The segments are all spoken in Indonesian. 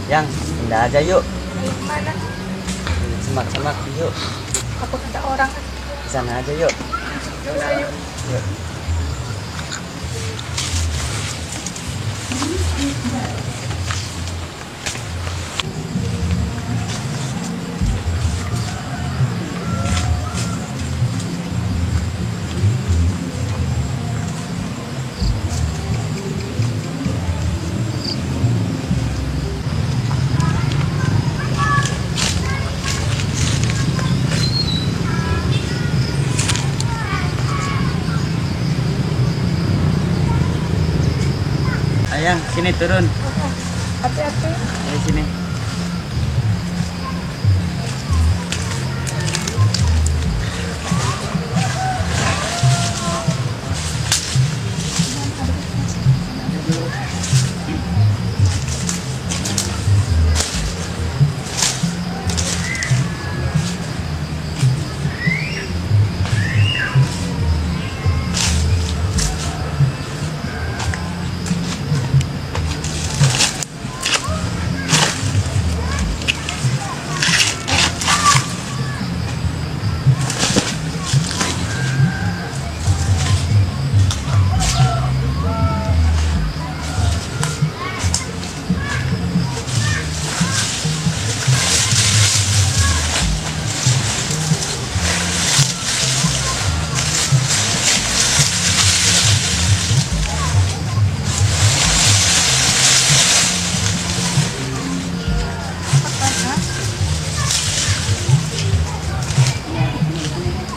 Yang pindah aja yuk. Mana? Semak-semak yuk. Apa kata orang? Di sana aja yuk. Yaudah, yuk. Yuk. Ayang, sini turun. Hati-hati. Dari sini.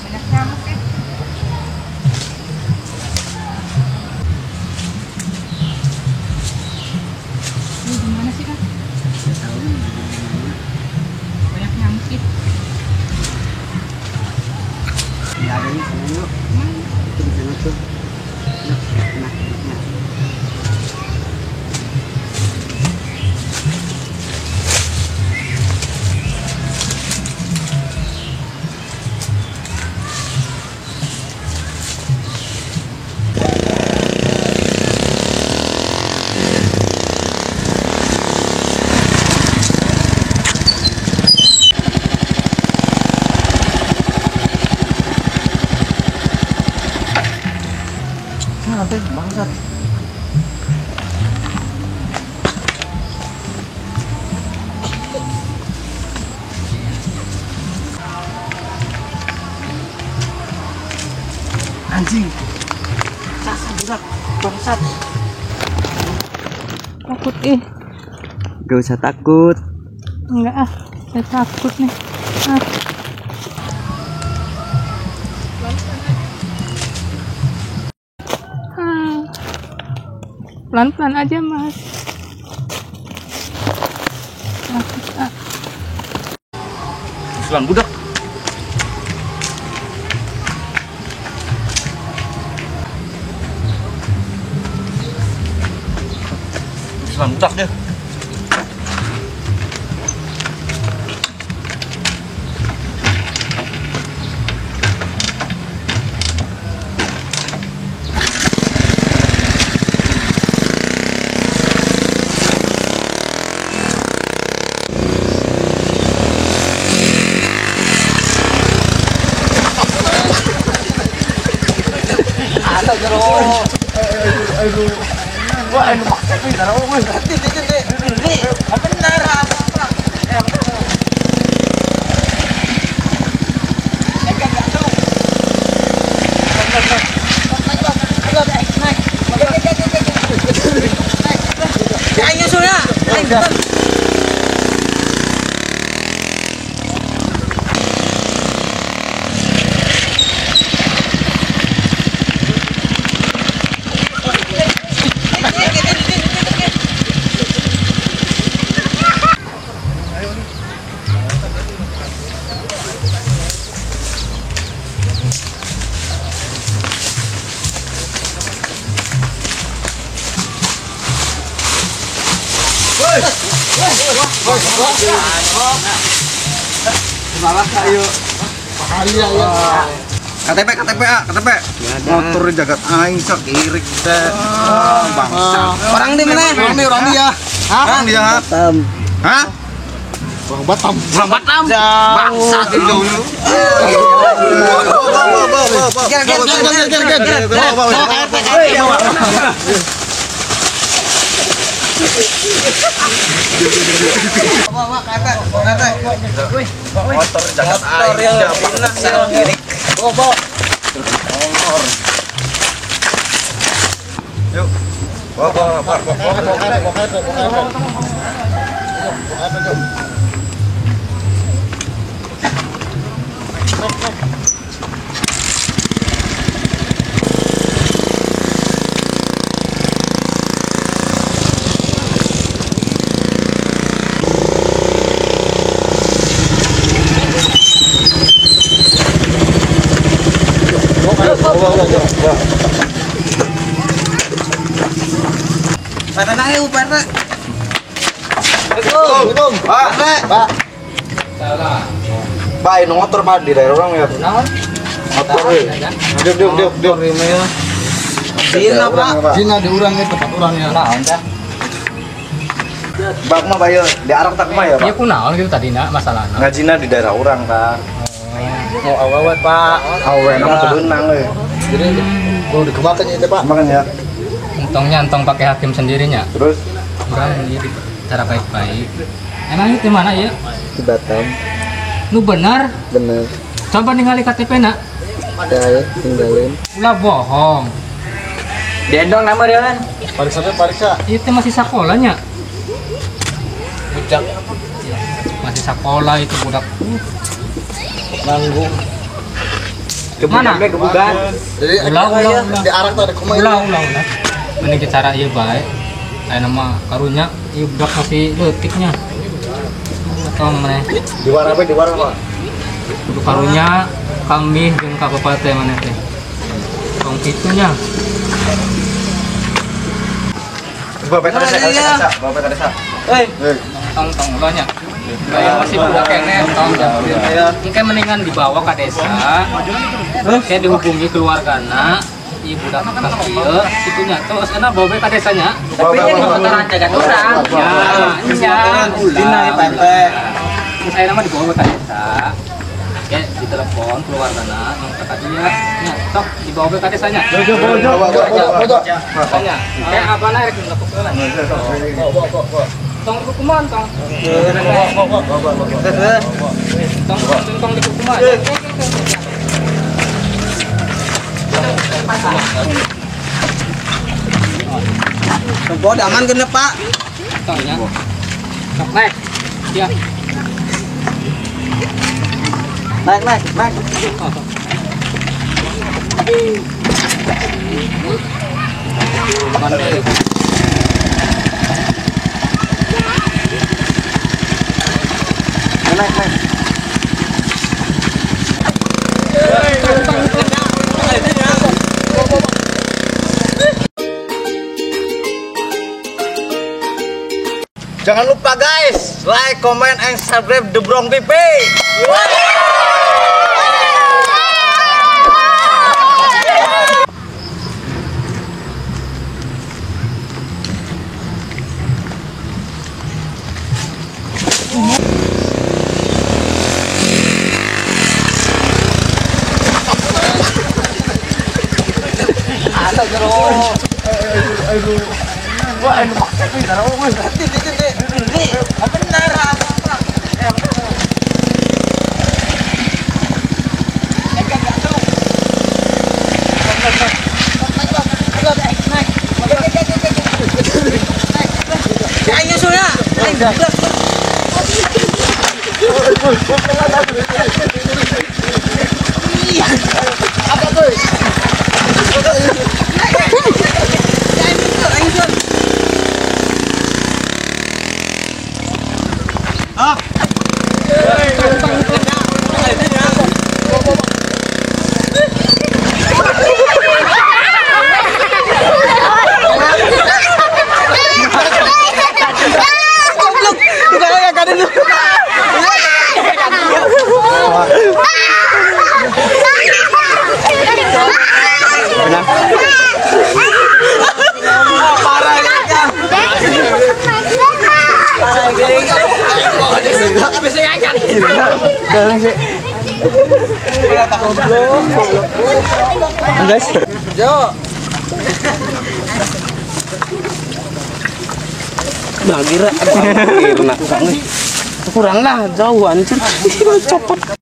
Banyak nyamuk ya. Ini gimana sih, Kak? Nggak tahu di mana. Banyak nyamuk ya. Pindah aja yuk sana yuk. Mana? Itu di sana tuh. Yuk, nah. Nanti bangsat. Anjing. Sasa budak bangsat. Takut ih. Gak usah takut. Enggak ah. Saya takut nih. Ah. Pelan-pelan aja, Mas. Takut ah. Sulan budak. Sulan budak deh. Wah, ini maksudnya pindah apa? Nanti, benar apa? Naik nyusul ya. KTP motor jagat aing sak irik teh bangsa. Orang di mana? Orang dia. Orang dia. Hah? Orang Batam. Orang Batam. Bangsat itu. Motor jagat air. Bawa. Yuk. Bawa. Pada naik pada. Pak. Pak, ini motor Pak di daerah orang ya. Motor. Duk. Cina Pak. Cina di orang itu tempat orangnya. Bak mah bayar di arah tak mah ya, Pak. Iya kunaon gitu tadi nak masalahnya. Ngajina di daerah orang, Pak. Mau awet Pak. Awe nama kebenang euy. Jadi mau dikemakan itu Pak. Makan ya. Untungnya entong pakai hakim sendirinya. Terus Orang ini cara baik-baik. Emang itu mana ya? Di Batam. Lu benar? Bener. Coba ningali KTP nak. Ya, tinggalin. Ulah bohong. Dendong nama dia kan. Pariksa. Itu masih sekolahnya. Bucak. Masih sekolah itu budak. Nanggung. Mana? Kebugan. Jadi Ulah. di arah tuh ada kumai. Ulah. Mending cara iya baik. Ayo nama karunya, iya budak masih letiknya. Atau mana? Di warna apa? Di warna Pak. Untuk karunya kami jeung kabupaten mana teh. Tong pitunya. Bapak Teresa. Tong ulahnya. Kayak masih budak kene tong mungkin mendingan dibawa ke desa. Kayak dihubungi keluargana. Ibu budak kas ieu itunya terus enak bawa ke desanya. Tapi ini motoran jagat orang. Ya, Dina Pak. Terus saya nama dibawa ke desa. Ya, ditelepon keluargana nang kata dia, nya sok dibawa ke desanya. Tanya, kayak apa nih rek dilakukan? Tong hukuman tong. Tong di hukuman. Bawa aman kena Pak. Tongnya. Sok naik. Ya. Naik. Jangan lupa guys, like, comment, and subscribe The Brong TV. sih. Guys. Jo. Nah, kira kurang lah jauh anjir. Copot.